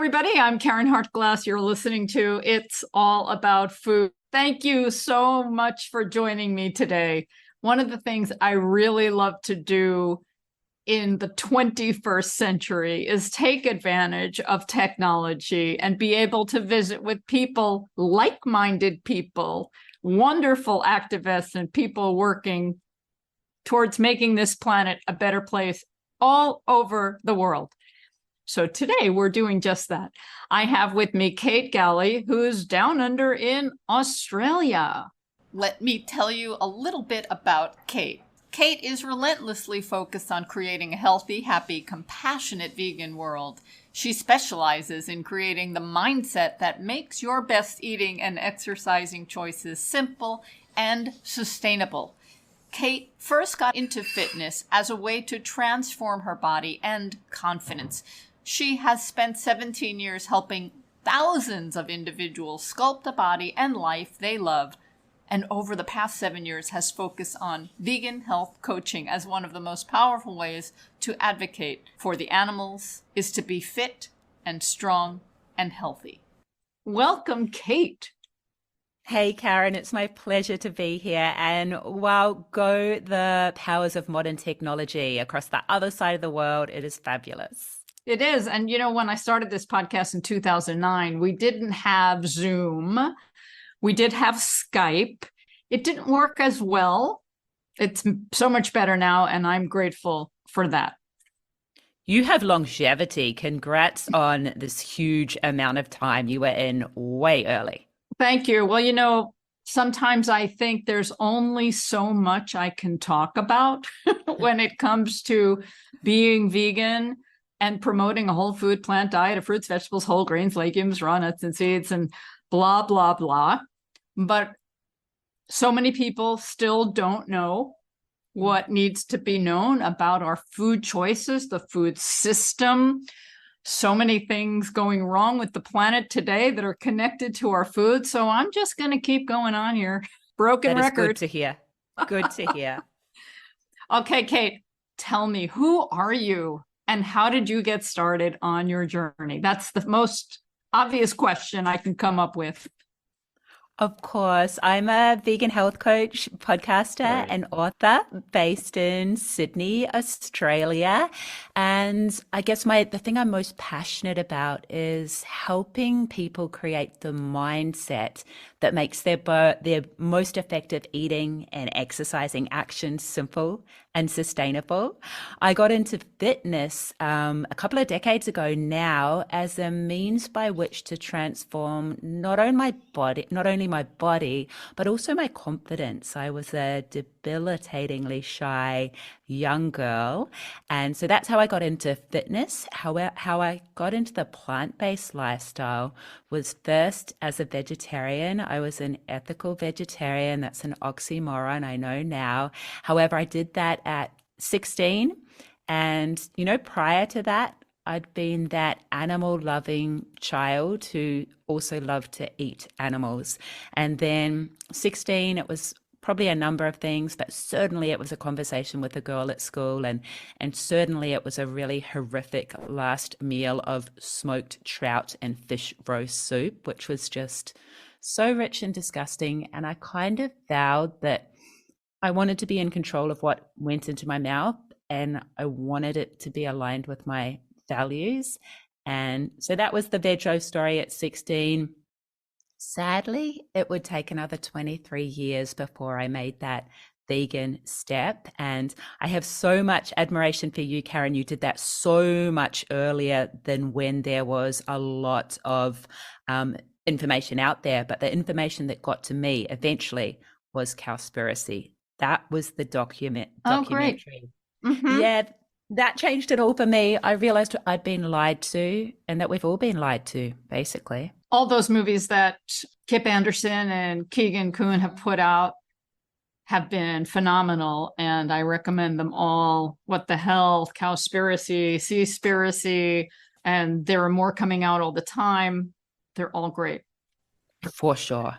everybody. I'm Karen Hartglass. You're listening to It's All About Food. Thank you so much for joining me today. One of the things I really love to do in the 21st century is take advantage of technology and be able to visit with people, like-minded people, wonderful activists, and people working towards making this planet a better place all over the world. So today we're doing just that. I have with me Kate Galli, who's down under in Australia. Let me tell you a little bit about Kate. Kate is relentlessly focused on creating a healthy, happy, compassionate vegan world. She specializes in creating the mindset that makes your best eating and exercising choices simple and sustainable. Kate first got into fitness as a way to transform her body and confidence. She has spent 17 years helping thousands of individuals sculpt the body and life they love, and over the past 7 years has focused on vegan health coaching as one of the most powerful ways to advocate for the animals is to be fit and strong and healthy. Welcome, Kate. Hey, Karen, it's my pleasure to be here. And wow, go the powers of modern technology across the other side of the world. It is fabulous. It is. And you know, when I started this podcast in 2009, we didn't have Zoom. We did have Skype. It didn't work as well. It's so much better now, and I'm grateful for that. You have longevity. Congrats on this huge amount of time. You were in way early. Thank you. Well, you know, sometimes I think there's only so much I can talk about when it comes to being vegan and promoting a whole food plant diet of fruits, vegetables, whole grains, legumes, raw nuts, and seeds, and blah, blah, blah. But so many people still don't know what needs to be known about our food choices, the food system. So many things going wrong with the planet today that are connected to our food. So I'm just going to keep going on here. Broken record. Good to hear. Good to hear. Okay, Kate, tell me, who are you and how did you get started on your journey? That's the most obvious question I can come up with. Of course, I'm a vegan health coach, podcaster, and author based in Sydney, Australia. And I guess the thing I'm most passionate about is helping people create the mindset that makes their most effective eating and exercising actions simple and sustainable. I got into fitness a couple of decades ago now as a means by which to transform not only my body, but also my confidence. I was a debilitatingly shy young girl. And so that's how I got into fitness. How I got into the plant-based lifestyle was first as a vegetarian. I was an ethical vegetarian. That's an oxymoron, I know now. However, I did that at 16. And, you know, prior to that, I'd been that animal-loving child who also loved to eat animals. And then 16, it was probably a number of things, but certainly it was a conversation with a girl at school, and certainly it was a really horrific last meal of smoked trout and fish roast soup, which was just so rich and disgusting. And I kind of vowed that I wanted to be in control of what went into my mouth, and I wanted it to be aligned with my values. And so that was the veggie story at 16. Sadly, it would take another 23 years before I made that vegan step. And I have so much admiration for you, Karen. You did that so much earlier than when there was a lot of information out there. But the information that got to me eventually was Cowspiracy. That was the documentary. Oh, great. Mm-hmm. Yeah, that changed it all for me. I realized I'd been lied to, and that we've all been lied to, basically. All those movies that Kip Anderson and Keegan Kuhn have put out have been phenomenal, and I recommend them all. What the Hell, Cowspiracy, Seaspiracy, and there are more coming out all the time. They're all great. For sure.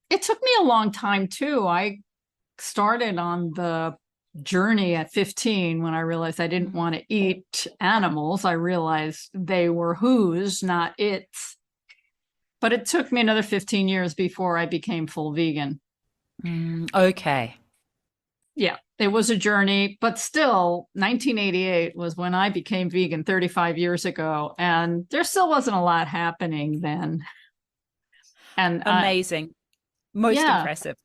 It took me a long time too. I started on the journey at 15 when I realized I didn't want to eat animals. I realized they were whose, not its. But it took me another 15 years before I became full vegan. Okay. Yeah, it was a journey, but still, 1988 was when I became vegan 35 years ago, and there still wasn't a lot happening then. And Amazing. Most yeah, impressive.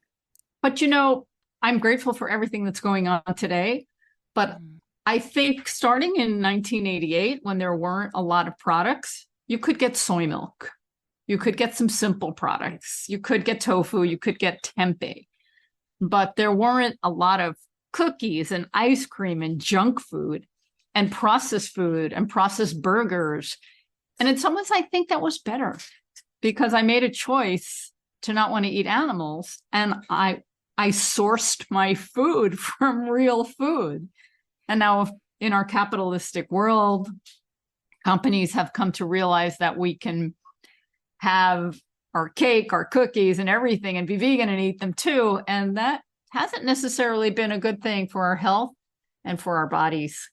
but you know, I'm grateful for everything that's going on today. But I think starting in 1988, when there weren't a lot of products, you could get soy milk. You could get some simple products. You could get tofu. You could get tempeh. But there weren't a lot of cookies and ice cream and junk food and processed burgers. And in some ways, I think that was better because I made a choice to not want to eat animals. And I sourced my food from real food. And now in our capitalistic world, companies have come to realize that we can have our cake, our cookies, and everything and be vegan and eat them too. And that hasn't necessarily been a good thing for our health and for our bodies.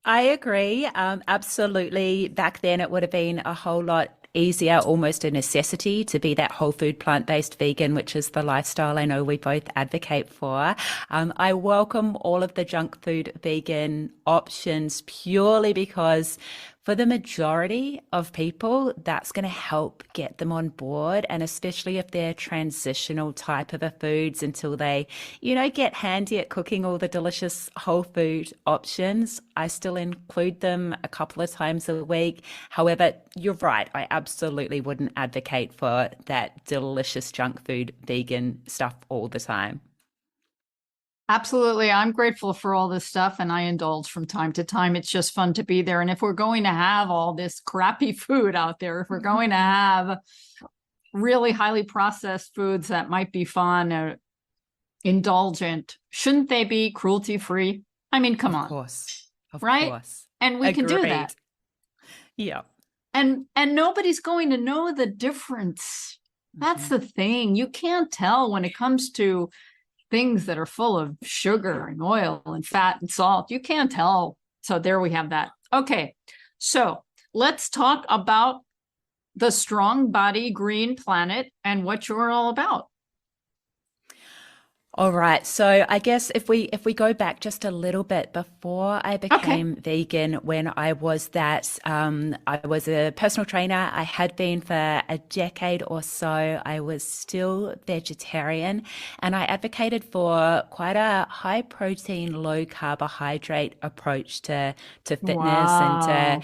I agree. Absolutely. Back then, it would have been a whole lot easier, almost a necessity to be that whole food, plant-based vegan, which is the lifestyle I know we both advocate for. I welcome all of the junk food vegan options purely because for the majority of people, that's going to help get them on board. And especially if they're transitional type of a foods until they, get handy at cooking all the delicious whole food options. I still include them a couple of times a week. However, you're right. I absolutely wouldn't advocate for that delicious junk food vegan stuff all the time. Absolutely. I'm grateful for all this stuff and I indulge from time to time. It's just fun to be there. And if we're going to have all this crappy food out there, if we're going to have really highly processed foods that might be fun or indulgent, shouldn't they be cruelty free? I mean, come Of on, course. Of right? course. And we can do that. Agreed. Yeah. And nobody's going to know the difference. That's the thing. You can't tell when it comes to things that are full of sugar and oil and fat and salt. You can't tell. So there we have that. Okay. So let's talk about the Strong Body Green Planet and what you're all about. All right. So I guess if we go back just a little bit before I Okay. became vegan, when I was a personal trainer. I had been for a decade or so. I was still vegetarian, and I advocated for quite a high protein, low carbohydrate approach to fitness and to Wow.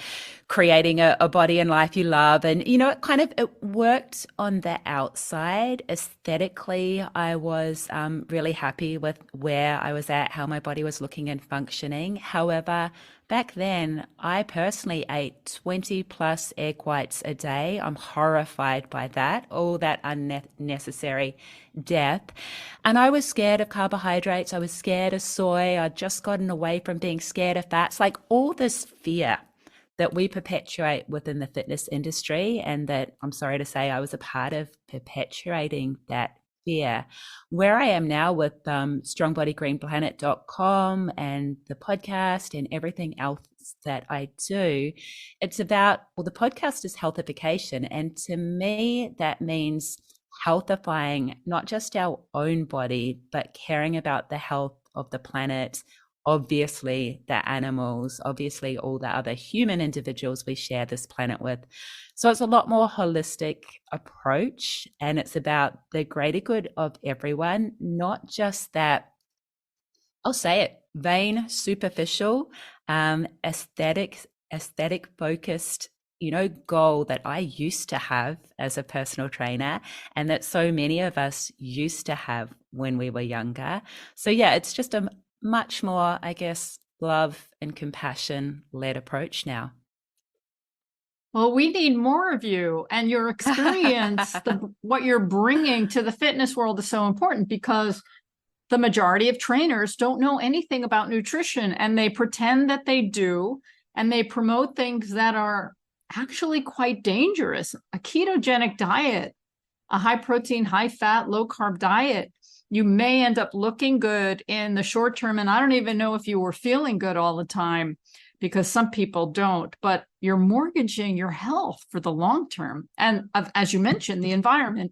creating a body and life you love. And it worked on the outside. Aesthetically, I was really happy with where I was at, how my body was looking and functioning. However, back then, I personally ate 20 plus egg whites a day. I'm horrified by that, all that unnecessary death. And I was scared of carbohydrates. I was scared of soy. I'd just gotten away from being scared of fats, like all this fear that we perpetuate within the fitness industry, and that I'm sorry to say I was a part of perpetuating that fear. Where I am now with strongbodygreenplanet.com and the podcast and everything else that I do, it's about, well, the podcast is healthification. And to me, that means healthifying not just our own body, but caring about the health of the planet, obviously the animals, obviously all the other human individuals we share this planet with. So it's a lot more holistic approach, and it's about the greater good of everyone, not just that, I'll say it, vain, superficial, aesthetic focused, goal that I used to have as a personal trainer, and that so many of us used to have when we were younger. So yeah, it's just a much more, I guess, love and compassion led approach now. Well, we need more of you and your experience. What you're bringing to the fitness world is so important because the majority of trainers don't know anything about nutrition and they pretend that they do, and they promote things that are actually quite dangerous. A ketogenic diet a high protein, high fat, low carb diet, you may end up looking good in the short term. And I don't even know if you were feeling good all the time, because some people don't, but you're mortgaging your health for the long term. And as you mentioned, the environment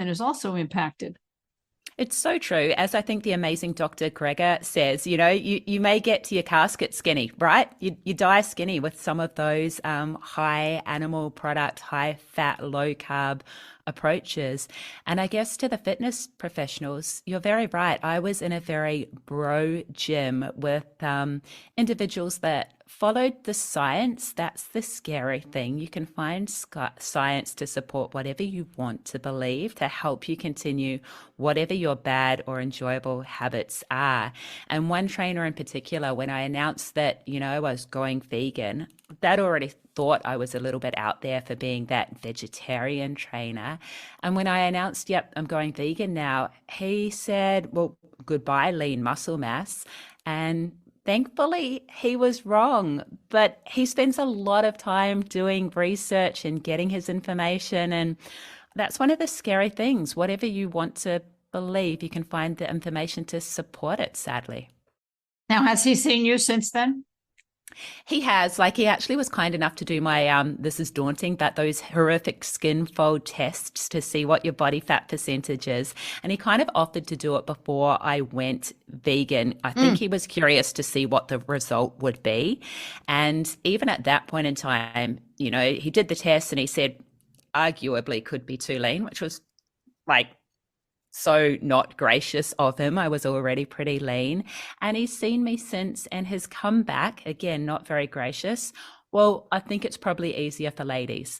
is also impacted. It's so true. As I think the amazing Dr. Gregor says, you may get to your casket skinny, right? You die skinny with some of those high animal product, high fat, low carb approaches. And I guess to the fitness professionals, you're very right. I was in a very bro gym with individuals that followed the science. That's the scary thing. You can find science to support whatever you want to believe, to help you continue whatever your bad or enjoyable habits are. And one trainer in particular, when I announced that, I was going vegan, that already thought I was a little bit out there for being that vegetarian trainer. And when I announced, yep, I'm going vegan now, he said, well, goodbye, lean muscle mass. And thankfully, he was wrong, but he spends a lot of time doing research and getting his information. And that's one of the scary things. Whatever you want to believe, you can find the information to support it, sadly. Now, has he seen you since then? He has. He actually was kind enough to do my, this is daunting, but those horrific skin fold tests to see what your body fat percentage is. And he kind of offered to do it before I went vegan. I think he was curious to see what the result would be. And even at that point in time, he did the test and he said, arguably could be too lean, which was so not gracious of him. I was already pretty lean, and he's seen me since and has come back, again, not very gracious. Well, I think it's probably easier for ladies.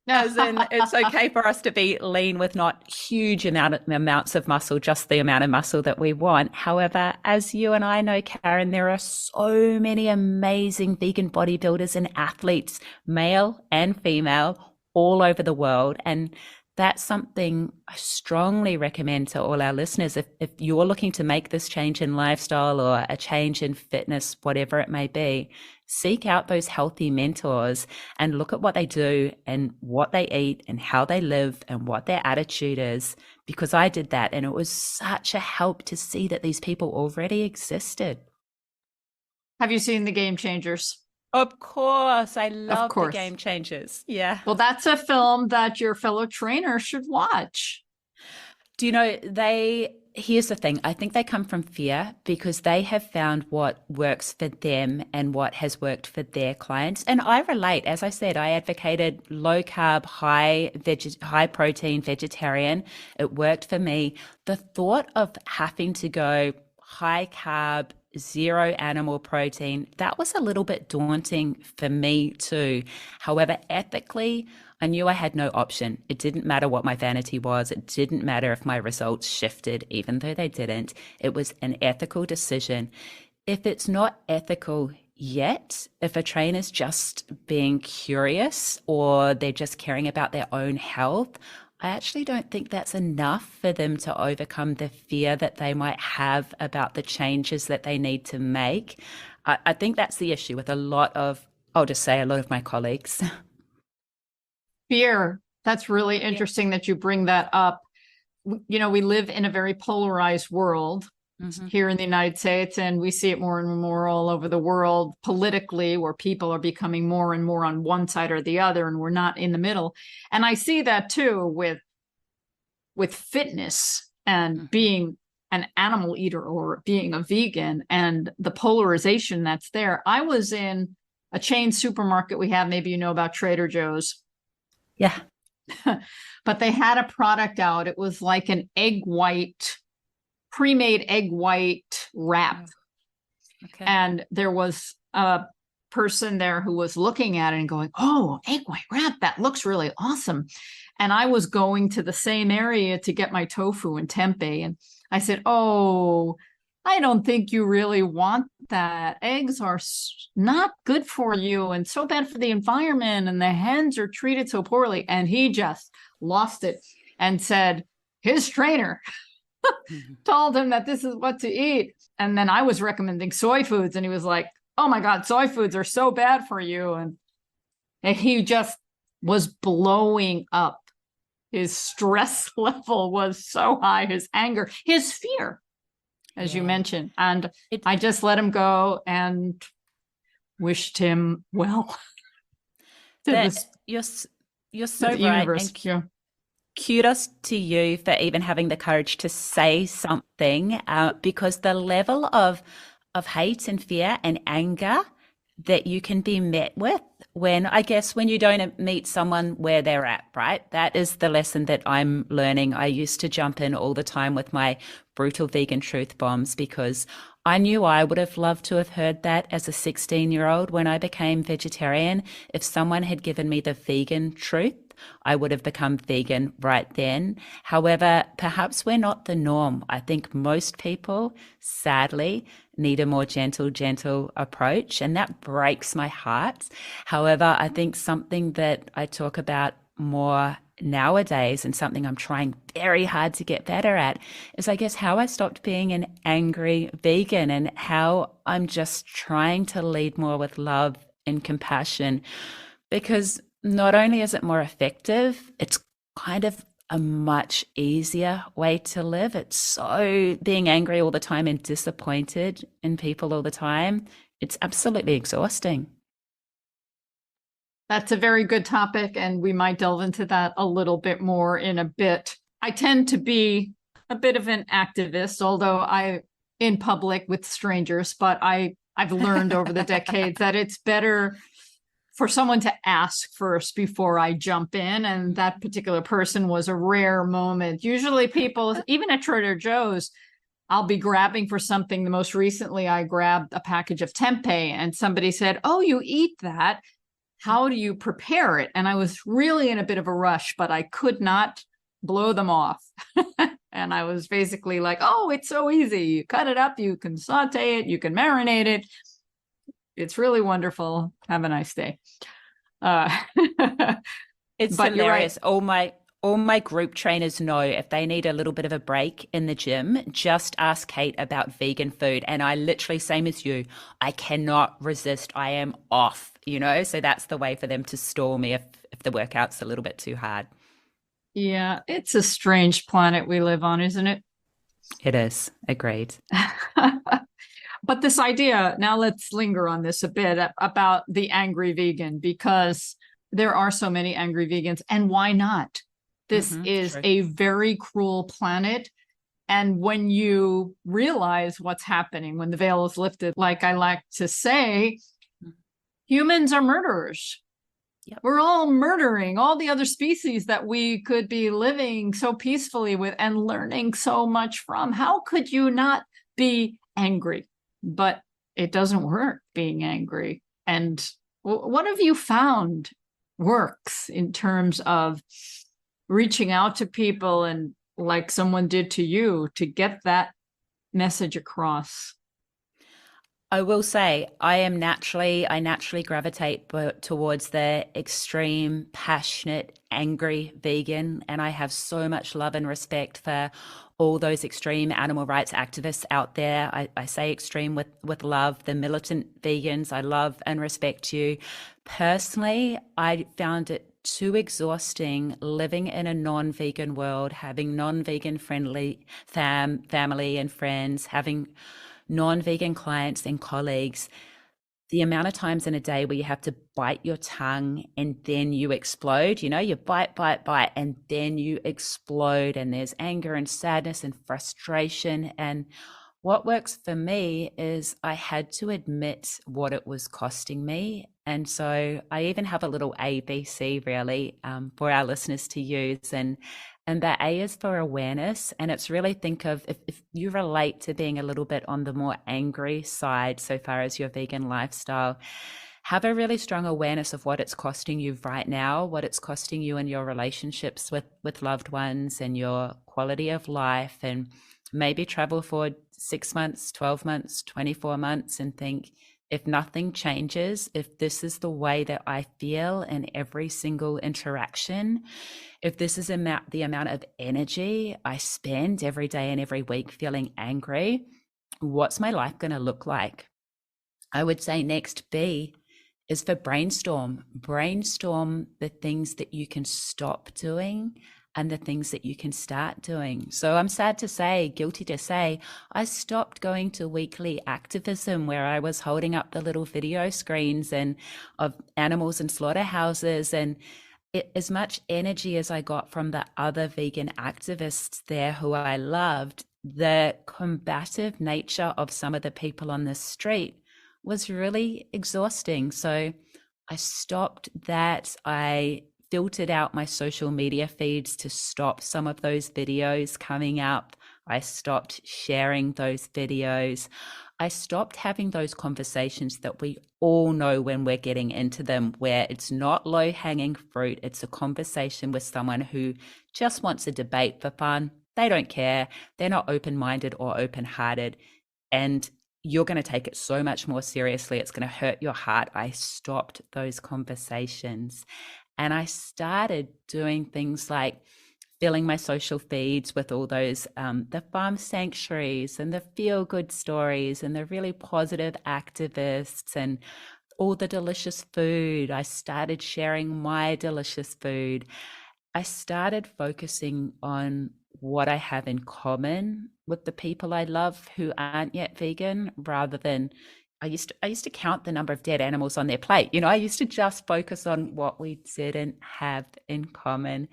As in, it's okay for us to be lean with not huge amounts of muscle, just the amount of muscle that we want. However, as you and I know, Karen, there are so many amazing vegan bodybuilders and athletes, male and female, all over the world. And that's something I strongly recommend to all our listeners. If you're looking to make this change in lifestyle or a change in fitness, whatever it may be, seek out those healthy mentors and look at what they do and what they eat and how they live and what their attitude is. Because I did that, and it was such a help to see that these people already existed. Have you seen The Game Changers? Of course. I love The Game Changers. Yeah. Well, that's a film that your fellow trainer should watch. Do you know, here's the thing. I think they come from fear because they have found what works for them and what has worked for their clients. And I relate. As I said, I advocated low carb, high protein vegetarian. It worked for me. The thought of having to go high carb, zero animal protein, that was a little bit daunting for me too. However, ethically, I knew I had no option. It didn't matter what my vanity was. It didn't matter if my results shifted, even though they didn't. It was an ethical decision. If it's not ethical yet, if a trainer's just being curious or they're just caring about their own health, I actually don't think that's enough for them to overcome the fear that they might have about the changes that they need to make. I think that's the issue with I'll just say a lot of my colleagues. Fear. That's really interesting that you bring that up. We live in a very polarized world here in the United States, and we see it more and more all over the world politically, where people are becoming more and more on one side or the other, and we're not in the middle. And I see that too with fitness and being an animal eater or being a vegan and the polarization that's there. I was in a chain supermarket we have, maybe you know about Trader Joe's. Yeah. But they had a product out. It was like an pre-made egg white wrap. Okay. And there was a person there who was looking at it and going, oh, egg white wrap, that looks really awesome. And I was going to the same area to get my tofu in tempeh. And I said, oh, I don't think you really want that. Eggs are not good for you and so bad for the environment. And the hens are treated so poorly. And he just lost it and said his trainer told him that this is what to eat. And then I was recommending soy foods. And he was like, oh my God, soy foods are so bad for you. And he just was blowing up. his stress level was so high, his anger, his fear, as you Yeah. mentioned. And It I just let him go and wished him well to that this you're to so the right, universe. and Yeah. kudos to you for even having the courage to say something, because the level of hate and fear and anger that you can be met with when, I guess, when you don't meet someone where they're at, right? That is the lesson that I'm learning. I used to jump in all the time with my brutal vegan truth bombs because I knew I would have loved to have heard that as a 16-year-old when I became vegetarian. If someone had given me the vegan truth, I would have become vegan right then. However, perhaps we're not the norm. I think most people, sadly, need a more gentle approach, and that breaks my heart. However, I think something that I talk about more nowadays and something I'm trying very hard to get better at is, I guess, how I stopped being an angry vegan and how I'm just trying to lead more with love and compassion, because not only is it more effective, it's kind of a much easier way to live. It's so being angry all the time and disappointed in people all the time. It's absolutely exhausting. That's a very good topic, and we might delve into that a little bit more in a bit. I tend to be a bit of an activist, although I in public with strangers, but I've learned over the decades that it's better for someone to ask first before I jump in. And that particular person was a rare moment. Usually people, even at Trader Joe's, I'll be grabbing for something. The most recently, I grabbed a package of tempeh and somebody said, "Oh, you eat that? How do you prepare it?" And I was really in a bit of a rush, but I could not blow them off. And I was basically like, "Oh, it's so easy. You cut it up, you can saute it, you can marinate it. It's really wonderful. Have a nice day." Uh, It's but you're right. hilarious. All my group trainers know if they need a little bit of a break in the gym, just ask Kate about vegan food. And I literally, same as you, I cannot resist. I am off, So that's the way for them to stall me if the workout's a little bit too hard. Yeah, it's a strange planet we live on, isn't it? It is. Agreed. But this idea, now let's linger on this a bit about the angry vegan, because there are so many angry vegans, and why not? This is True. a very cruel planet. And when you realize what's happening, when the veil is lifted, like I like to say, humans are murderers. Yep. We're all murdering all the other species that we could be living so peacefully with and learning so much from. How could you not be angry? But it doesn't work being angry. And what have you found works in terms of reaching out to people and, like someone did to you, to get that message across? I will say I naturally gravitate towards the extreme, passionate, angry vegan. And I have so much love and respect for all those extreme animal rights activists out there. I say extreme with love, the militant vegans. I love and respect you. Personally, I found it too exhausting living in a non-vegan world, having non-vegan friendly family and friends, having non-vegan clients and colleagues. The amount of times in a day where you have to bite your tongue and then you explode, you bite, and then you explode, and there's anger and sadness and frustration. And what works for me is I had to admit what it was costing me. And so I even have a little ABC really, for our listeners to use. And that A is for awareness. And it's really think of if you relate to being a little bit on the more angry side so far as your vegan lifestyle, have a really strong awareness of what it's costing you right now, what it's costing you in your relationships with loved ones and your quality of life. And maybe travel forward 6 months, 12 months, 24 months and think, if nothing changes, if this is the way that I feel in every single interaction, if this is the amount of energy I spend every day and every week feeling angry, what's my life going to look like? I would say next B is for brainstorm. Brainstorm the things that you can stop doing and the things that you can start doing. So I'm sad to say, guilty to say, I stopped going to weekly activism where I was holding up the little video screens and of animals in slaughterhouses, and as much energy as I got from the other vegan activists there who I loved, the combative nature of some of the people on the street was really exhausting. So I stopped that. I filtered out my social media feeds to stop some of those videos coming up. I stopped sharing those videos. I stopped having those conversations that we all know when we're getting into them, where it's not low-hanging fruit. It's a conversation with someone who just wants a debate for fun. They don't care. They're not open-minded or open-hearted. And you're going to take it so much more seriously. It's going to hurt your heart. I stopped those conversations. And I started doing things like filling my social feeds with all those, the farm sanctuaries and the feel-good stories and the really positive activists and all the delicious food. I started sharing my delicious food. I started focusing on what I have in common with the people I love who aren't yet vegan, rather than I used to count the number of dead animals on their plate. I used to just focus on what we didn't have in common.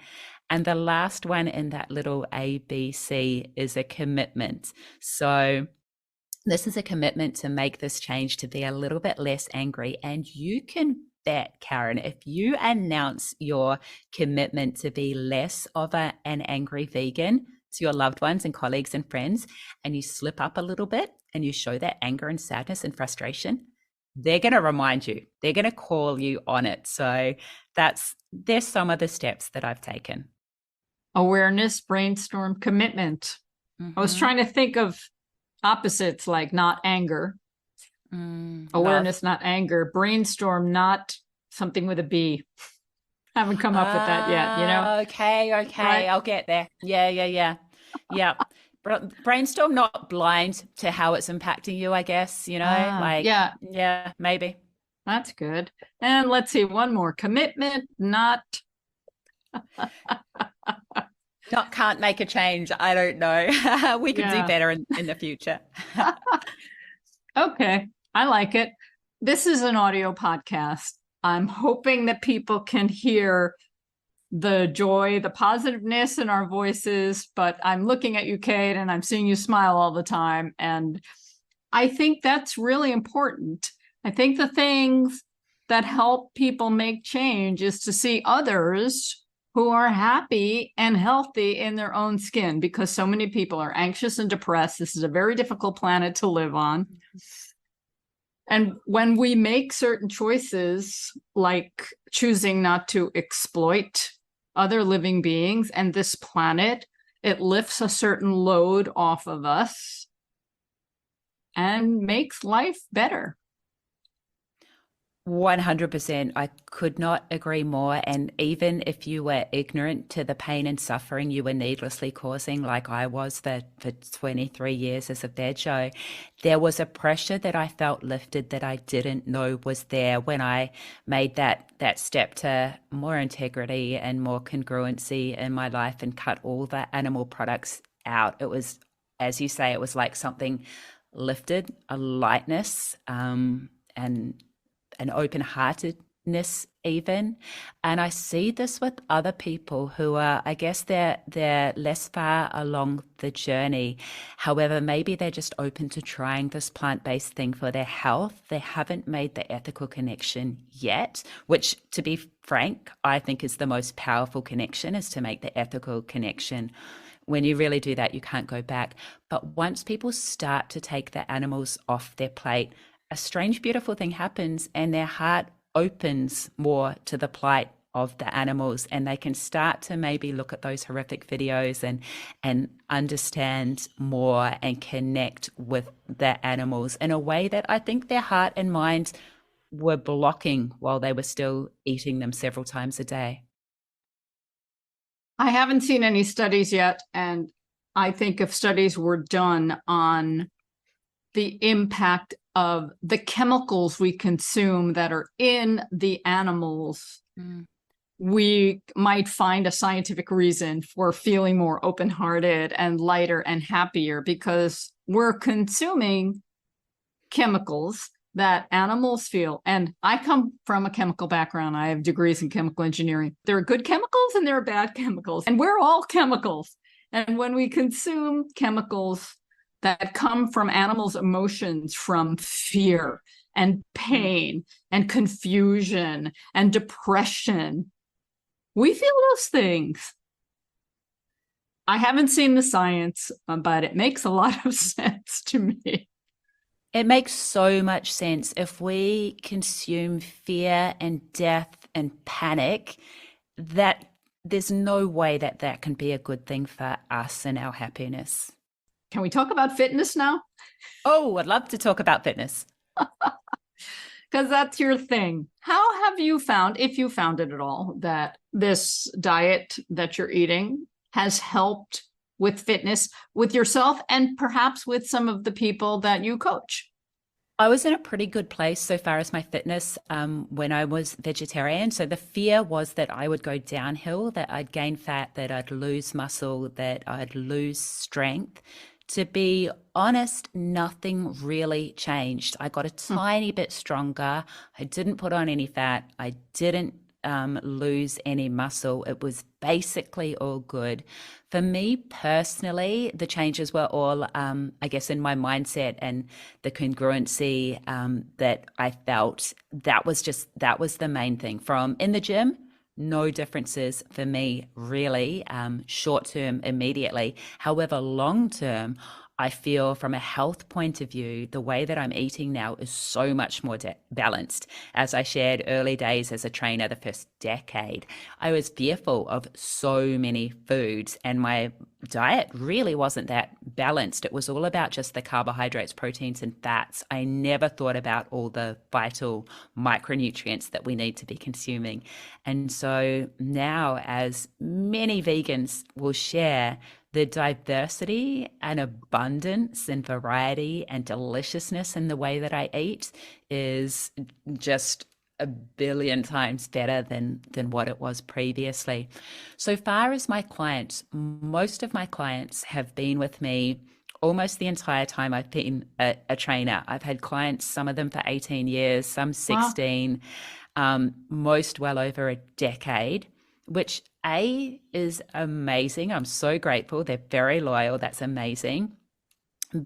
And the last one in that little ABC is a commitment. So this is a commitment to make this change, to be a little bit less angry. And you can bet, Karen, if you announce your commitment to be less of an angry vegan to your loved ones and colleagues and friends, and you slip up a little bit and you show that anger and sadness and frustration, they're going to remind you. They're going to call you on it. So there's some of the steps that I've taken. Awareness, brainstorm, commitment. I was trying to think of opposites, like not anger. Awareness, not anger. Brainstorm, not something with a B. Haven't come up with that yet, Okay. Right? I'll get there. Yeah. Brainstorm, not blind to how it's impacting you, I guess, yeah, maybe. That's good. And let's see, one more. Commitment, not can't make a change. I don't know. We could do better in the future. Okay, I like it. This is an audio podcast. I'm hoping that people can hear the joy, the positiveness in our voices, but I'm looking at you, Kate, and I'm seeing you smile all the time. And I think that's really important. I think the things that help people make change is to see others who are happy and healthy in their own skin, because so many people are anxious and depressed. This is a very difficult planet to live on. And when we make certain choices, like choosing not to exploit other living beings and this planet, it lifts a certain load off of us and makes life better. 100%. I could not agree more. And even if you were ignorant to the pain and suffering you were needlessly causing, like I was for 23 years as a veggie, there was a pressure that I felt lifted that I didn't know was there when I made that step to more integrity and more congruency in my life and cut all the animal products out. It was, as you say, it was like something lifted, a lightness, and an open-heartedness even. And I see this with other people who are, I guess they're less far along the journey. However, maybe they're just open to trying this plant-based thing for their health. They haven't made the ethical connection yet, which, to be frank, I think is the most powerful connection, is to make the ethical connection. When you really do that, you can't go back. But once people start to take the animals off their plate, a strange, beautiful thing happens, and their heart opens more to the plight of the animals, and they can start to maybe look at those horrific videos and understand more and connect with the animals in a way that I think their heart and mind were blocking while they were still eating them several times a day. I haven't seen any studies yet, and I think if studies were done on the impact of the chemicals we consume that are in the animals, we might find a scientific reason for feeling more open-hearted and lighter and happier because we're consuming chemicals that animals feel. And I come from a chemical background. I have degrees in chemical engineering. There are good chemicals and there are bad chemicals, and we're all chemicals. And when we consume chemicals that come from animals' emotions, from fear and pain and confusion and depression, we feel those things. I haven't seen the science, but it makes a lot of sense to me. It makes so much sense. If we consume fear and death and panic, that there's no way that that can be a good thing for us and our happiness. Can we talk about fitness now? Oh, I'd love to talk about fitness. Because that's your thing. How have you found, if you found it at all, that this diet that you're eating has helped with fitness, with yourself, and perhaps with some of the people that you coach? I was in a pretty good place so far as my fitness when I was vegetarian. So the fear was that I would go downhill, that I'd gain fat, that I'd lose muscle, that I'd lose strength. To be honest, nothing really changed. I got a tiny bit stronger. I didn't put on any fat. I didn't lose any muscle. It was basically all good. For me personally, the changes were all, I guess, in my mindset and the congruency that I felt. That was the main thing. From in the gym, no differences for me, really, short term, immediately. However, long term, I feel from a health point of view, the way that I'm eating now is so much more balanced. As I shared early days as a trainer, the first decade, I was fearful of so many foods and my diet really wasn't that balanced. It was all about just the carbohydrates, proteins, and fats. I never thought about all the vital micronutrients that we need to be consuming. And so now, as many vegans will share, the diversity and abundance and variety and deliciousness in the way that I eat is just a billion times better than what it was previously. So far as my clients, most of my clients have been with me almost the entire time I've been a trainer. I've had clients, some of them for 18 years, some 16, most well over a decade, which A, is amazing. I'm so grateful. They're very loyal. That's amazing.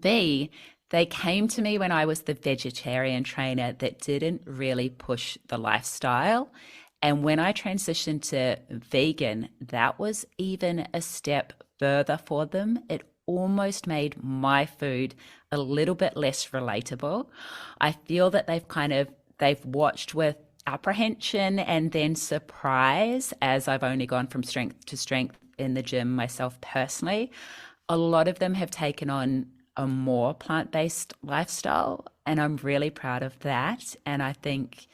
B, they came to me when I was the vegetarian trainer that didn't really push the lifestyle. And when I transitioned to vegan, that was even a step further for them. It almost made my food a little bit less relatable. I feel that they've watched with apprehension and then surprise as I've only gone from strength to strength in the gym myself personally. A lot of them have taken on a more plant-based lifestyle, and I'm really proud of that. And I think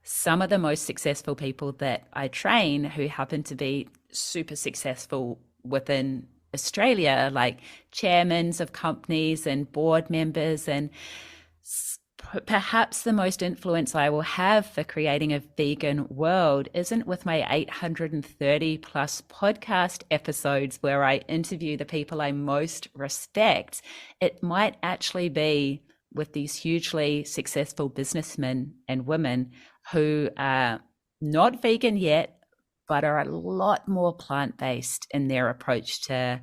some of the most successful people that I train who happen to be super successful within Australia, like chairmen of companies and board members, and perhaps the most influence I will have for creating a vegan world isn't with my 830 plus podcast episodes where I interview the people I most respect. It might actually be with these hugely successful businessmen and women who are not vegan yet, but are a lot more plant-based in their approach to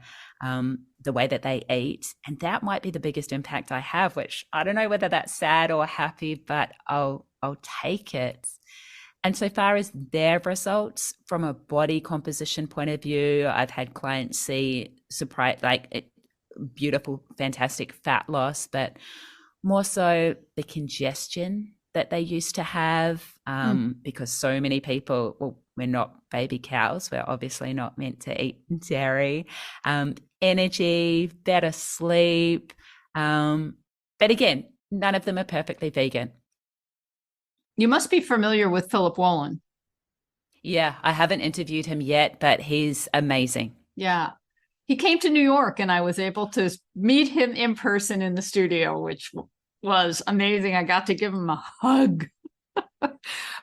the way that they eat. And that might be the biggest impact I have, which I don't know whether that's sad or happy, but I'll take it. And so far as their results from a body composition point of view, I've had clients see beautiful, fantastic fat loss, but more so the congestion that they used to have, because so many people, well, we're not baby cows. We're obviously not meant to eat dairy. Energy, better sleep. But again, none of them are perfectly vegan. You must be familiar with Philip Wallen. Yeah, I haven't interviewed him yet, but he's amazing. Yeah. He came to New York and I was able to meet him in person in the studio, which was amazing. I got to give him a hug.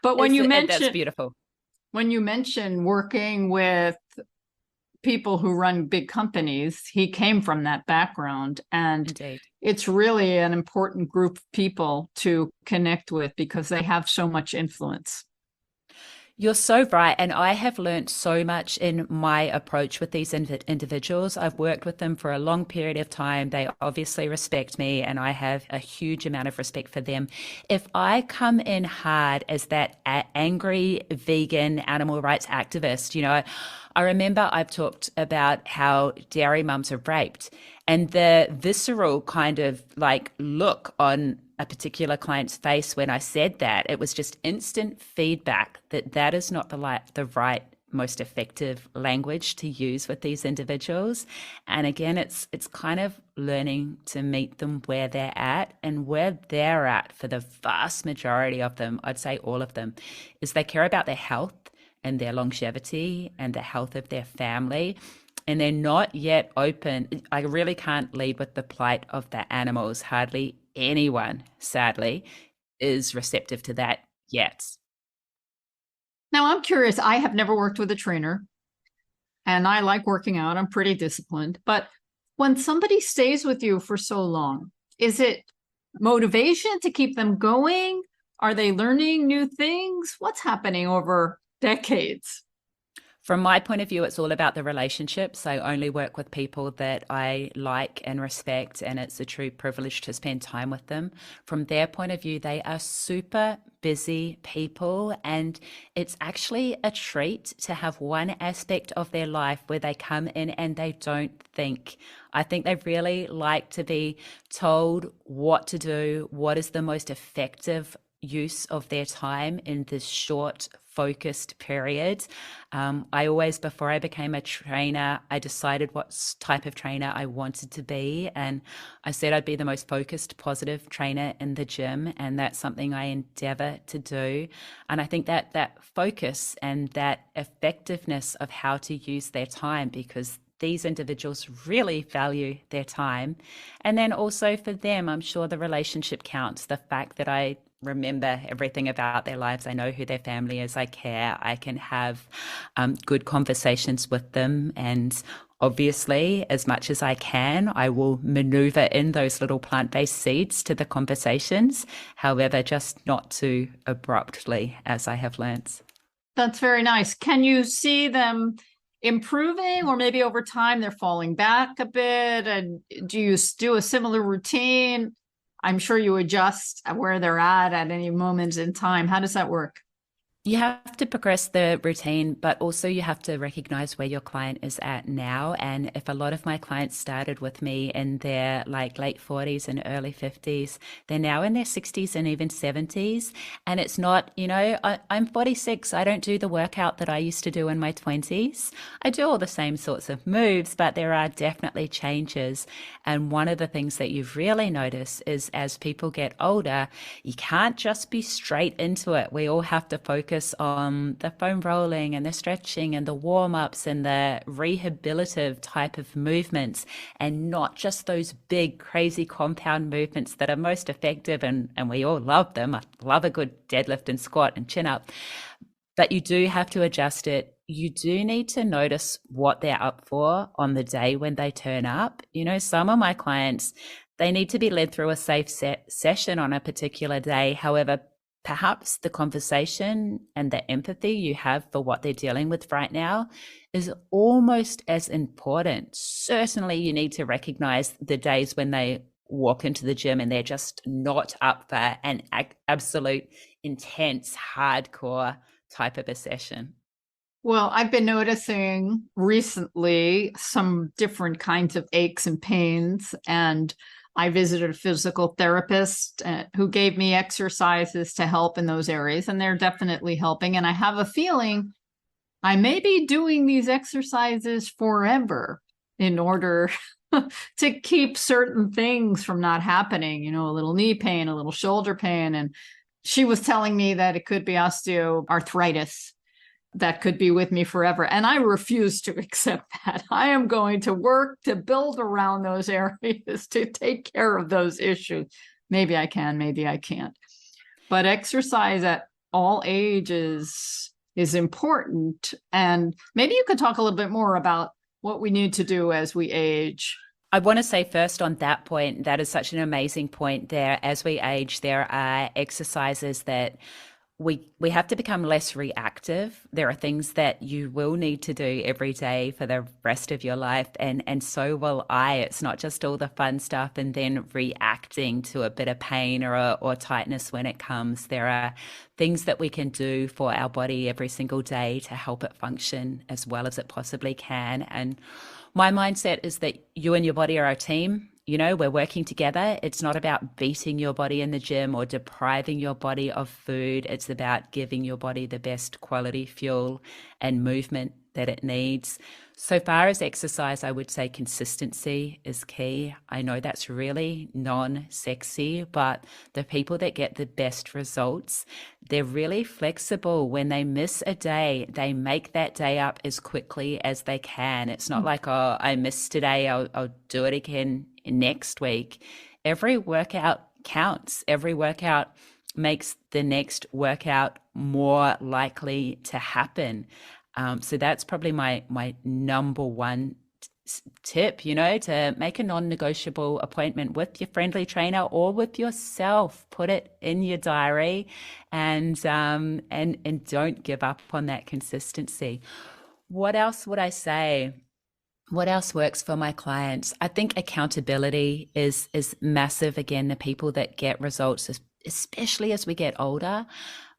But when you mentioned, that's beautiful. When you mention working with people who run big companies, he came from that background. And Indeed. it's really an important group of people to connect with because they have so much influence. You're so right. And I have learned so much in my approach with these individuals. I've worked with them for a long period of time. They obviously respect me, and I have a huge amount of respect for them. If I come in hard as that angry vegan animal rights activist, I remember I've talked about how dairy mums are raped, and the visceral kind of like look on a particular client's face when I said that, it was just instant feedback that that is not the right, most effective language to use with these individuals. And again, it's kind of learning to meet them where they're at, and where they're at for the vast majority of them, I'd say all of them, is they care about their health and their longevity and the health of their family. And they're not yet open. I really can't lead with the plight of the animals. Hardly anyone, sadly, is receptive to that yet. Now, I'm curious. I have never worked with a trainer, and I like working out. I'm pretty disciplined. But when somebody stays with you for so long, is it motivation to keep them going? Are they learning new things? What's happening over decades? From my point of view, it's all about the relationships. I only work with people that I like and respect, and it's a true privilege to spend time with them. From their point of view, they are super busy people, and it's actually a treat to have one aspect of their life where they come in and they don't think. I think they really like to be told what to do, what is the most effective use of their time in this short focused period. I always, before I became a trainer, I decided what type of trainer I wanted to be. And I said I'd be the most focused, positive trainer in the gym. And that's something I endeavor to do. And I think that that focus and that effectiveness of how to use their time, because these individuals really value their time. And then also for them, I'm sure the relationship counts. The fact that I remember everything about their lives. I know who their family is. I care. I can have good conversations with them. And obviously, as much as I can, I will maneuver in those little plant-based seeds to the conversations. However, just not too abruptly, as I have learnt. That's very nice. Can you see them improving, or maybe over time they're falling back a bit? And do you do a similar routine? I'm sure you adjust where they're at any moment in time. How does that work? You have to progress the routine, but also you have to recognize where your client is at now. And if a lot of my clients started with me in their like late 40s and early 50s, they're now in their 60s and even 70s. And it's not, I'm 46. I don't do the workout that I used to do in my 20s. I do all the same sorts of moves, but there are definitely changes. And one of the things that you've really noticed is as people get older, you can't just be straight into it. We all have to focus on the foam rolling and the stretching and the warm-ups and the rehabilitative type of movements, and not just those big crazy compound movements that are most effective, and we all love them. I love a good deadlift and squat and chin up, but you do have to adjust it. You do need to notice what they're up for on the day when they turn up. Some of my clients, they need to be led through a safe session on a particular day. However, perhaps the conversation and the empathy you have for what they're dealing with right now is almost as important. Certainly, you need to recognize the days when they walk into the gym and they're just not up for an absolute intense, hardcore type of a session. Well, I've been noticing recently some different kinds of aches and pains, and I visited a physical therapist who gave me exercises to help in those areas, and they're definitely helping. And I have a feeling I may be doing these exercises forever in order to keep certain things from not happening, a little knee pain, a little shoulder pain. And she was telling me that it could be osteoarthritis that could be with me forever. And I refuse to accept that. I am going to work to build around those areas to take care of those issues. Maybe I can, maybe I can't. But exercise at all ages is important. And maybe you could talk a little bit more about what we need to do as we age. I want to say first on that point, that is such an amazing point there. As we age, there are exercises that we have to become less reactive. There are things that you will need to do every day for the rest of your life, and so will I. It's not just all the fun stuff and then reacting to a bit of pain or tightness when it comes. There are things that we can do for our body every single day to help it function as well as it possibly can. And my mindset is that you and your body are a team. You know, we're working together. It's not about beating your body in the gym or depriving your body of food. It's about giving your body the best quality fuel and movement that it needs. So far as exercise, I would say consistency is key. I know that's really non-sexy, but the people that get the best results, they're really flexible. When they miss a day, they make that day up as quickly as they can. It's not like, oh, I missed today, I'll do it again next week. Every workout counts. Every workout makes the next workout more likely to happen. So that's probably my number one tip, you know, to make a non-negotiable appointment with your friendly trainer or with yourself. Put it in your diary, and don't give up on that consistency. What else would I say? What else works for my clients? I think accountability is massive. Again, the people that get results, especially as we get older,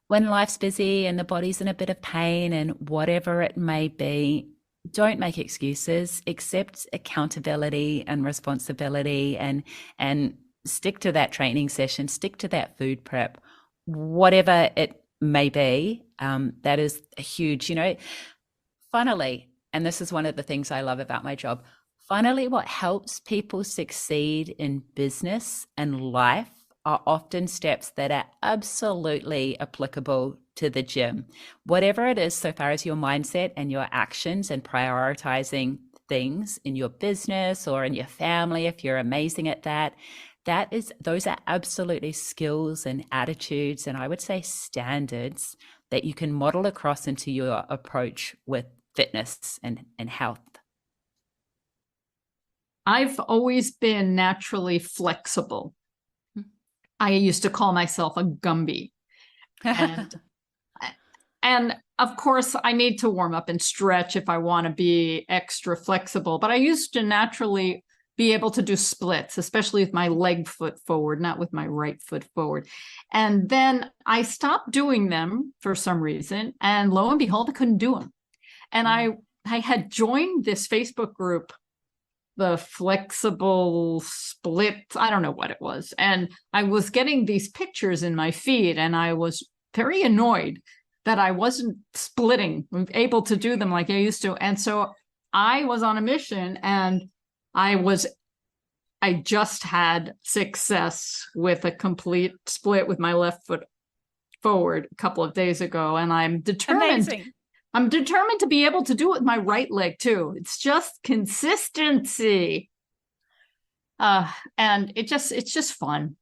when life's busy and the body's in a bit of pain and whatever it may be, don't make excuses. Accept accountability and responsibility, and stick to that training session, stick to that food prep, whatever it may be. That is a huge, you know, funnily. And this is one of the things I love about my job. Finally, what helps people succeed in business and life are often steps that are absolutely applicable to the gym. Whatever it is, so far as your mindset and your actions and prioritizing things in your business or in your family, if you're amazing at that, those are absolutely skills and attitudes, and I would say standards that you can model across into your approach with fitness and health. I've always been naturally flexible. I used to call myself a Gumby. And of course, I need to warm up and stretch if I want to be extra flexible. But I used to naturally be able to do splits, especially with my leg foot forward, not with my right foot forward. And then I stopped doing them for some reason. And lo and behold, I couldn't do them. And I had joined this Facebook group, the flexible split, I don't know what it was. And I was getting these pictures in my feed, and I was very annoyed that I wasn't splitting, able to do them like I used to. And so I was on a mission, and I just had success with a complete split with my left foot forward a couple of days ago. And I'm determined. Amazing. I'm determined to be able to do it with my right leg too. It's just consistency. And it's just fun.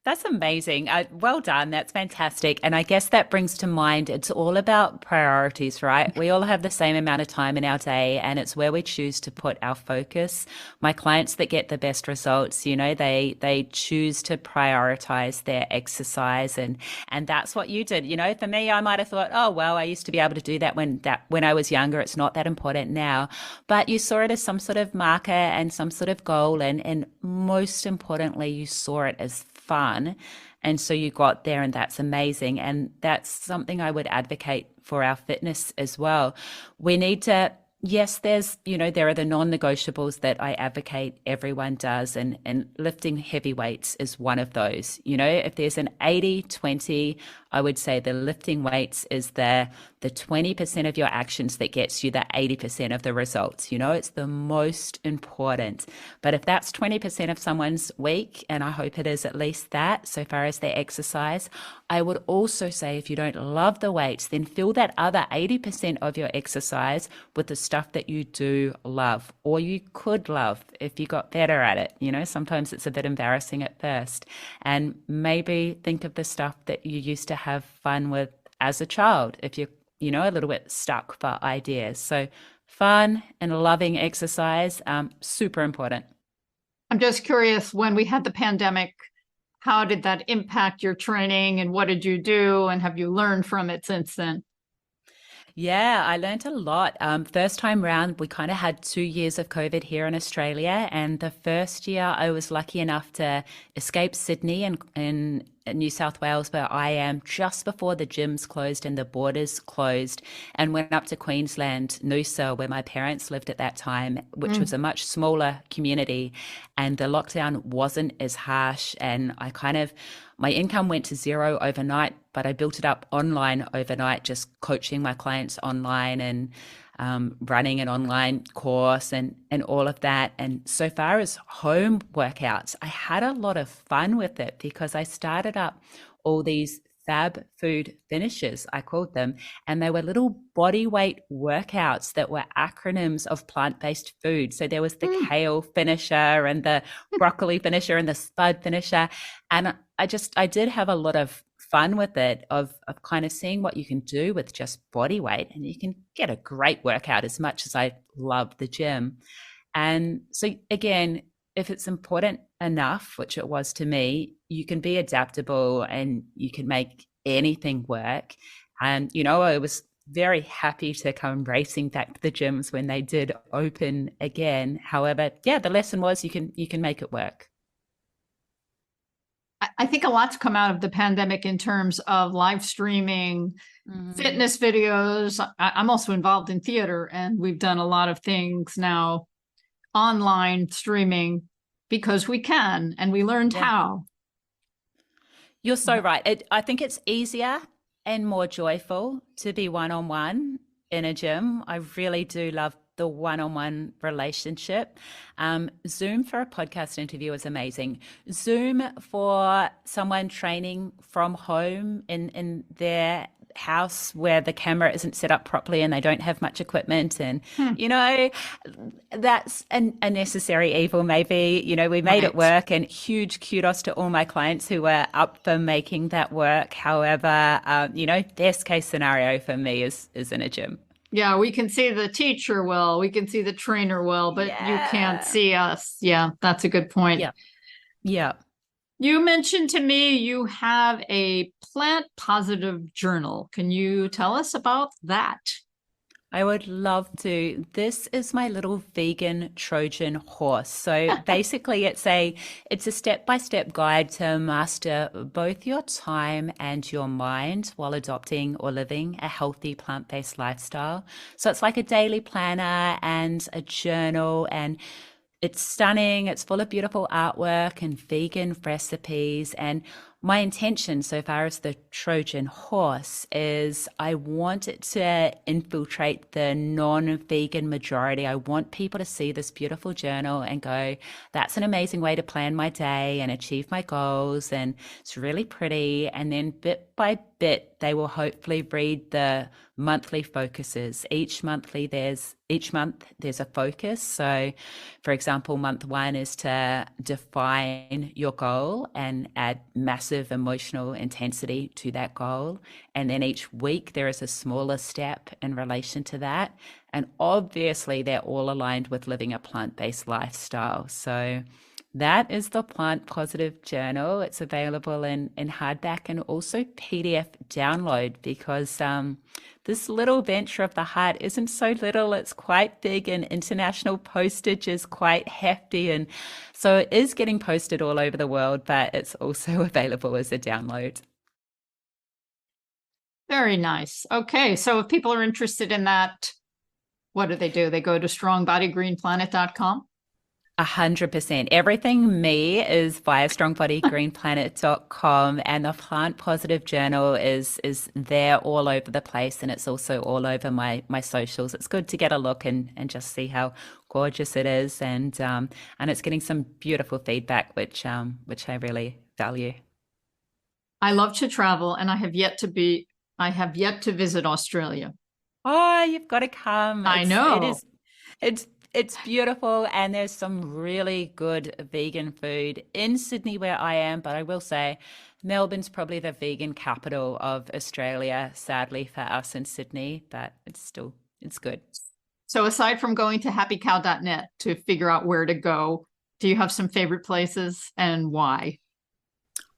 That's amazing. Well done. That's fantastic. And I guess that brings to mind, it's all about priorities, right? We all have the same amount of time in our day, and it's where we choose to put our focus. My clients that get the best results, you know, they choose to prioritize their exercise, and that's what you did. You know, for me, I might have thought, oh, well, I used to be able to do that when I was younger. It's not that important now. But you saw it as some sort of marker and some sort of goal, and most importantly, you saw it as fun. And so you got there, and that's amazing. And that's something I would advocate for our fitness as well. We need to, yes, there are the non-negotiables that I advocate everyone does, and lifting heavy weights is one of those. You know, if there's an 80-20, I would say the lifting weights is the 20% of your actions that gets you the 80% of the results. You know, it's the most important. But if that's 20% of someone's week, and I hope it is at least that, so far as their exercise, I would also say if you don't love the weights, then fill that other 80% of your exercise with the stuff that you do love, or you could love if you got better at it. You know, sometimes it's a bit embarrassing at first. And maybe think of the stuff that you used to have fun with as a child if you're, a little bit stuck for ideas. So fun and loving exercise, super important. I'm just curious, when we had the pandemic, how did that impact your training and what did you do? And have you learned from it since then? Yeah, I learned a lot. First time round, we kind of had 2 years of COVID here in Australia. And the first year, I was lucky enough to escape Sydney and in New South Wales, where I am, just before the gyms closed and the borders closed, and went up to Queensland, Noosa, where my parents lived at that time, which was a much smaller community. And the lockdown wasn't as harsh. And my income went to zero overnight, but I built it up online overnight, just coaching my clients online and running an online course and all of that. And so far as home workouts, I had a lot of fun with it because I started up all these fab food finishes, I called them, and they were little body weight workouts that were acronyms of plant-based food. So there was the kale finisher and the broccoli finisher and the spud finisher. And I did have a lot of fun with it, of kind of seeing what you can do with just body weight, and you can get a great workout as much as I love the gym. And so again, if it's important enough, which it was to me, you can be adaptable and you can make anything work. And I was very happy to come racing back to the gyms when they did open again. However, yeah, the lesson was you can make it work. I think a lot's come out of the pandemic in terms of live streaming, fitness videos. I'm also involved in theater, and we've done a lot of things now online streaming because we can, and we learned Yeah. how. You're so right. I think it's easier and more joyful to be one-on-one in a gym. I really do love the one-on-one relationship. Zoom for a podcast interview is amazing. Zoom for someone training from home in their house where the camera isn't set up properly and they don't have much equipment, and that's a necessary evil. Maybe we made it work, and huge kudos to all my clients who were up for making that work. However, best case scenario for me is in a gym. Yeah, we can see the teacher well, we can see the trainer well, but you can't see us. Yeah, that's a good point. Yeah. You mentioned to me you have a plant positive journal. Can you tell us about that? I would love to. This is my little vegan Trojan horse. So basically it's a step-by-step guide to master both your time and your mind while adopting or living a healthy plant-based lifestyle. So it's like a daily planner and a journal, and it's stunning. It's full of beautiful artwork and vegan recipes. And my intention so far as the Trojan horse is I want it to infiltrate the non-vegan majority. I want people to see this beautiful journal and go, that's an amazing way to plan my day and achieve my goals. And it's really pretty. And then bit by bit, they will hopefully read the monthly focuses. Each month there's a focus. So for example, month 1 is to define your goal and add massive emotional intensity to that goal. And then each week there is a smaller step in relation to that. And obviously they're all aligned with living a plant-based lifestyle. So that is the Plant Positive Journal. It's available in hardback and also PDF download, because this little venture of the heart isn't so little. It's quite big, and international postage is quite hefty. And so it is getting posted all over the world, but it's also available as a download. Very nice. Okay, so if people are interested in that, what do? They go to strongbodygreenplanet.com. 100%. Everything me is via strongbodygreenplanet.com, and the Plant Positive Journal is there all over the place, and it's also all over my socials. It's good to get a look and just see how gorgeous it is, and it's getting some beautiful feedback, which I really value. I love to travel, and I have yet to visit Australia. Oh, you've got to come. I know. It's beautiful, and there's some really good vegan food in Sydney where I am, but I will say Melbourne's probably the vegan capital of Australia, sadly for us in Sydney, but it's good. So aside from going to happycow.net to figure out where to go, do you have some favorite places and why?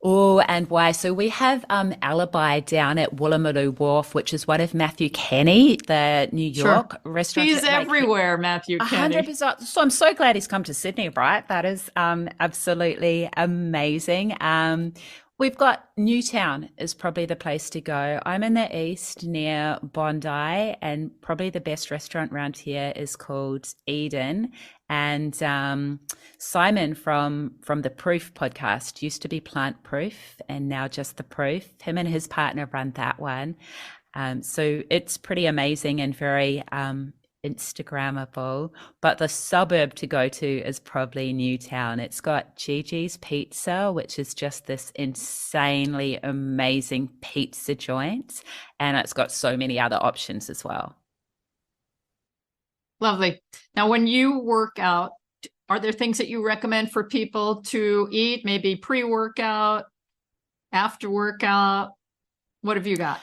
Oh, and why? So we have Alibi down at Woolloomooloo Wharf, which is one of Matthew Kenny, the New Sure. York restaurant. He's everywhere, Matthew Kenny. 100%. So I'm so glad he's come to Sydney, right? That is absolutely amazing. We've got Newtown is probably the place to go. I'm in the east near Bondi, and probably the best restaurant around here is called Eden. And Simon from the Proof podcast used to be Plant Proof and now just the Proof. Him and his partner run that one. So it's pretty amazing and very Instagrammable. But the suburb to go to is probably Newtown. It's got Gigi's Pizza, which is just this insanely amazing pizza joint. And it's got so many other options as well. Lovely. Now, when you work out, are there things that you recommend for people to eat, maybe pre-workout, after workout? What have you got?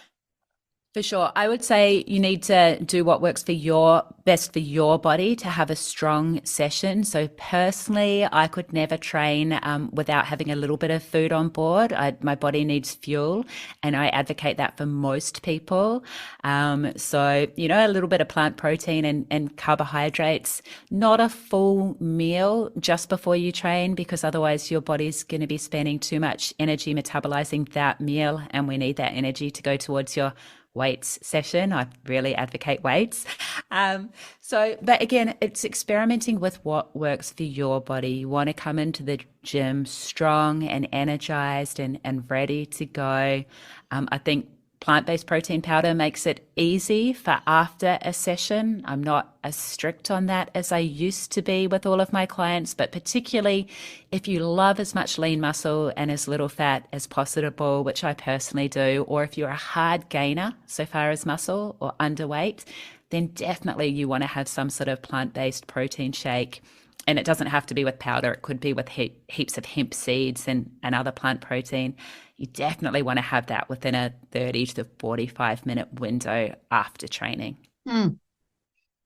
For sure. I would say you need to do what works for your best for your body to have a strong session. So personally, I could never train without having a little bit of food on board. My body needs fuel, and I advocate that for most people. So, a little bit of plant protein and carbohydrates, not a full meal just before you train, because otherwise your body's going to be spending too much energy metabolizing that meal, and we need that energy to go towards your weights session. I really advocate weights. But again, it's experimenting with what works for your body. You want to come into the gym strong and energized and ready to go. I think plant-based protein powder makes it easy for after a session. I'm not as strict on that as I used to be with all of my clients, but particularly if you love as much lean muscle and as little fat as possible, which I personally do, or if you're a hard gainer so far as muscle or underweight, then definitely you want to have some sort of plant-based protein shake. And it doesn't have to be with powder. It could be with heaps of hemp seeds and other plant protein. You definitely want to have that within a 30 to 45-minute window after training.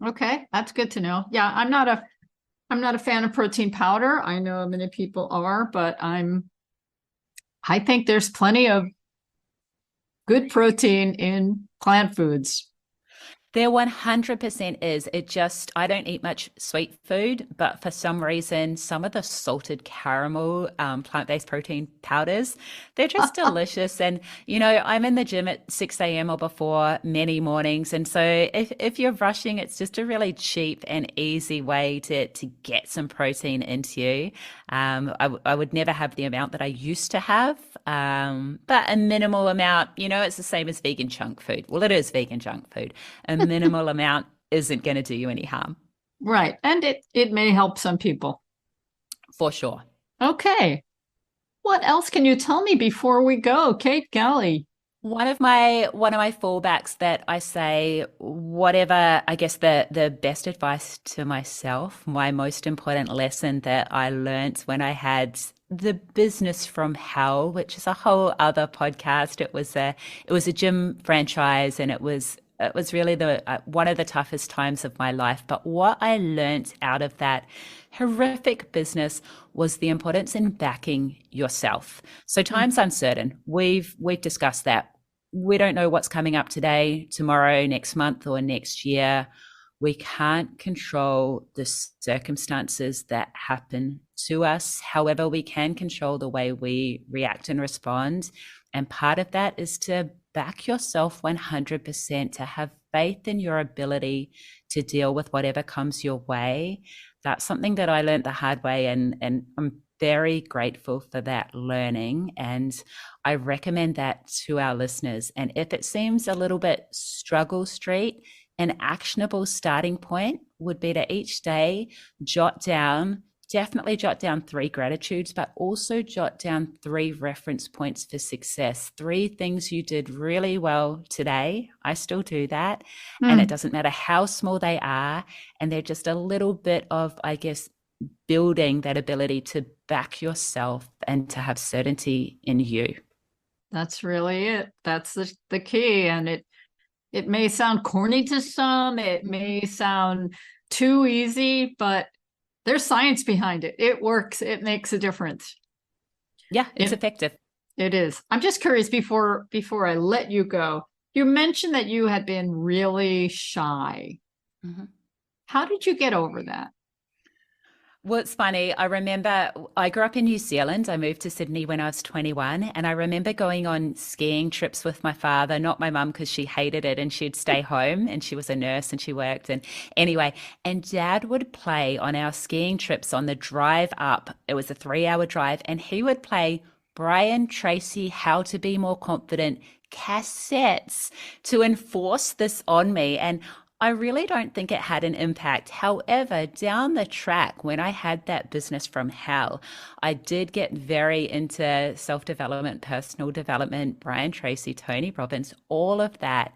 Okay, that's good to know. Yeah, I'm not a fan of protein powder. I know many people are, but I think there's plenty of good protein in plant foods. There 100% is. I don't eat much sweet food, but for some reason, some of the salted caramel plant-based protein powders, they're just delicious. And, I'm in the gym at 6 a.m. or before many mornings. And so if you're rushing, it's just a really cheap and easy way to get some protein into you. I would never have the amount that I used to have, but a minimal amount, it's the same as vegan junk food. Well, it is vegan junk food. A minimal amount isn't going to do you any harm. Right. And it may help some people. For sure. Okay. What else can you tell me before we go, Kate Galli? One of my fallbacks that I say, whatever, I guess the best advice to myself, my most important lesson that I learned when I had the business from hell, which is a whole other podcast. It was a gym franchise, and it was really one of the toughest times of my life. But what I learned out of that horrific business was the importance in backing yourself. So time's uncertain. We've discussed that. We don't know what's coming up today, tomorrow, next month, or next year. We can't control the circumstances that happen to us. However, we can control the way we react and respond. And part of that is to back yourself 100%, to have faith in your ability to deal with whatever comes your way. That's something that I learned the hard way, and I'm very grateful for that learning. And I recommend that to our listeners. And if it seems a little bit struggle street, an actionable starting point would be to each day definitely jot down 3 gratitudes, but also jot down 3 reference points for success. 3 things you did really well today. I still do that. And it doesn't matter how small they are. And they're just a little bit of, I guess, building that ability to back yourself and to have certainty in you. That's really it. That's the key. And it may sound corny to some, it may sound too easy, but there's science behind it. It works. It makes a difference. Yeah, it's effective. It is. I'm just curious before I let you go. You mentioned that you had been really shy. Mm-hmm. How did you get over that? Well, it's funny. I remember I grew up in New Zealand. I moved to Sydney when I was 21. And I remember going on skiing trips with my father, not my mum, because she hated it and she'd stay home and she was a nurse and she worked. And anyway, and dad would play on our skiing trips on the drive up. It was a 3-hour drive. And he would play Brian Tracy, How to Be More Confident cassettes to enforce this on me. And I really don't think it had an impact. However, down the track, when I had that business from hell, I did get very into self-development, personal development, Brian Tracy, Tony Robbins, all of that.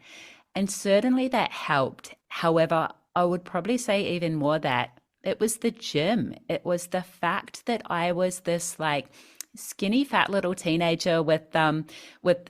And certainly that helped. However, I would probably say even more that it was the gym. It was the fact that I was this like skinny fat little teenager with a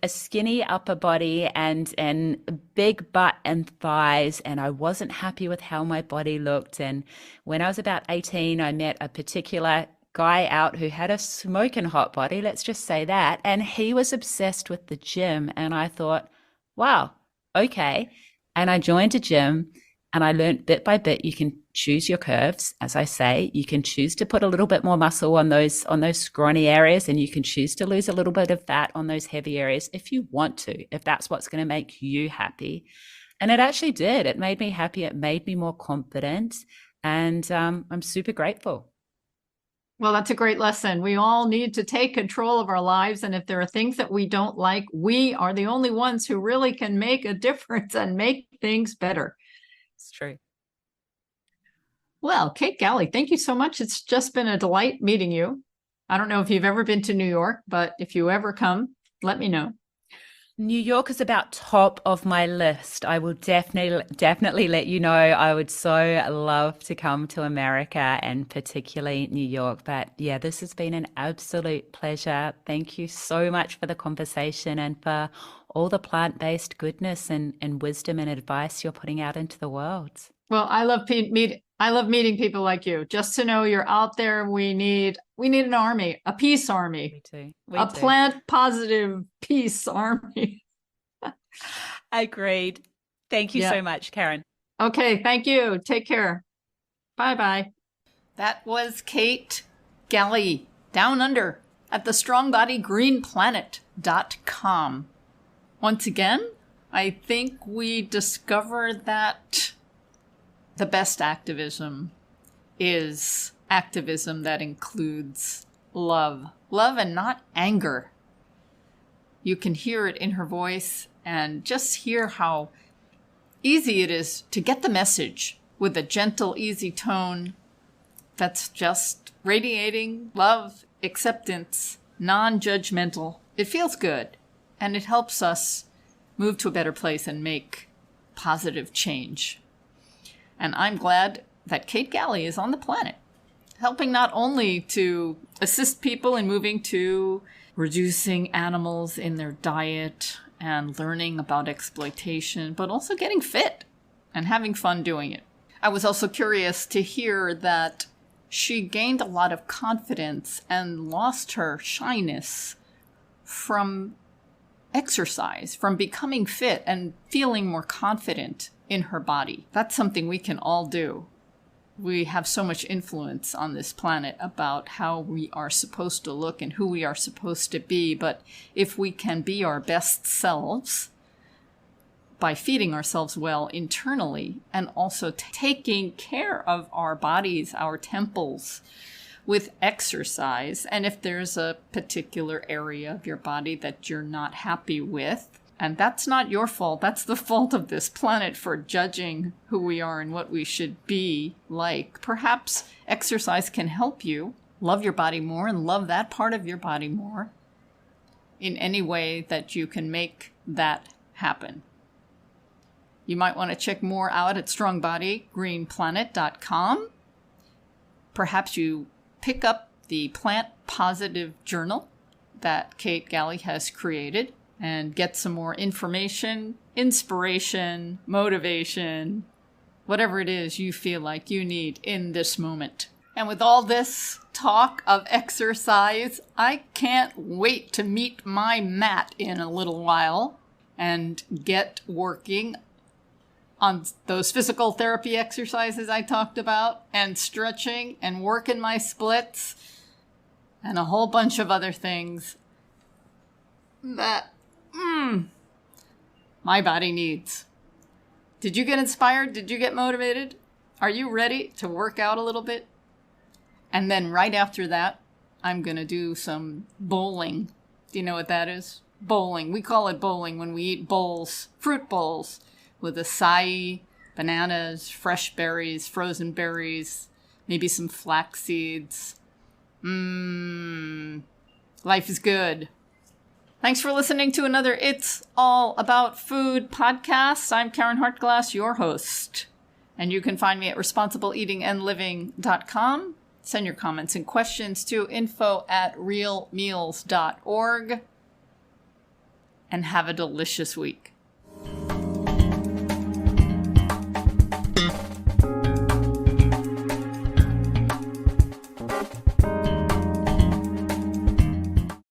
skinny upper body and big butt and thighs, and I wasn't happy with how my body looked. And when I was about 18, I met a particular guy out who had a smoking hot body, let's just say that, and he was obsessed with the gym. And I thought, wow, okay. And I joined a gym and I learned bit by bit, you can choose your curves. As I say, you can choose to put a little bit more muscle on those scrawny areas, and you can choose to lose a little bit of fat on those heavy areas if you want to, if that's what's going to make you happy. And it actually did. It made me happy. It made me more confident. And I'm super grateful. Well, that's a great lesson. We all need to take control of our lives. And if there are things that we don't like, we are the only ones who really can make a difference and make things better. It's true. Well, Kate Galli, thank you so much. It's just been a delight meeting you. I don't know if you've ever been to New York, but if you ever come, let me know. New York is about top of my list. I will definitely let you know. I would so love to come to America and particularly New York. But yeah, this has been an absolute pleasure. Thank you so much for the conversation and for all the plant-based goodness and wisdom and advice you're putting out into the world. Well, I love meeting people like you. Just to know you're out there. We need an army, a peace army. We do. Plant positive peace army. Agreed. Thank you so much, Karen. Okay, thank you. Take care. Bye-bye. That was Kate Galli, down under at the strongbodygreenplanet.com. Once again, I think we discovered that the best activism is activism that includes love. Love and not anger. You can hear it in her voice and just hear how easy it is to get the message with a gentle, easy tone that's just radiating love, acceptance, non-judgmental. It feels good, and it helps us move to a better place and make positive change. And I'm glad that Kate Galli is on the planet, helping not only to assist people in moving to reducing animals in their diet and learning about exploitation, but also getting fit and having fun doing it. I was also curious to hear that she gained a lot of confidence and lost her shyness from exercise, from becoming fit and feeling more confident in her body. That's something we can all do. We have so much influence on this planet about how we are supposed to look and who we are supposed to be. But if we can be our best selves by feeding ourselves well internally and also taking care of our bodies, our temples, with exercise, and if there's a particular area of your body that you're not happy with, and that's not your fault, that's the fault of this planet for judging who we are and what we should be like. Perhaps exercise can help you love your body more and love that part of your body more in any way that you can make that happen. You might want to check more out at strongbodygreenplanet.com. Perhaps you pick up the Plant Positive Journal that Kate Galli has created and get some more information, inspiration, motivation, whatever it is you feel like you need in this moment. And with all this talk of exercise, I can't wait to meet my mat in a little while and get working on those physical therapy exercises I talked about, and stretching and working my splits and a whole bunch of other things that my body needs. Did you get inspired? Did you get motivated? Are you ready to work out a little bit? And then right after that, I'm going to do some bowling. Do you know what that is? Bowling. We call it bowling when we eat bowls, fruit bowls, with acai, bananas, fresh berries, frozen berries, maybe some flax seeds. Life is good. Thanks for listening to another It's All About Food podcast. I'm Karen Hartglass, your host. And you can find me at responsibleeatingandliving.com. Send your comments and questions to info@realmeals.org. And have a delicious week.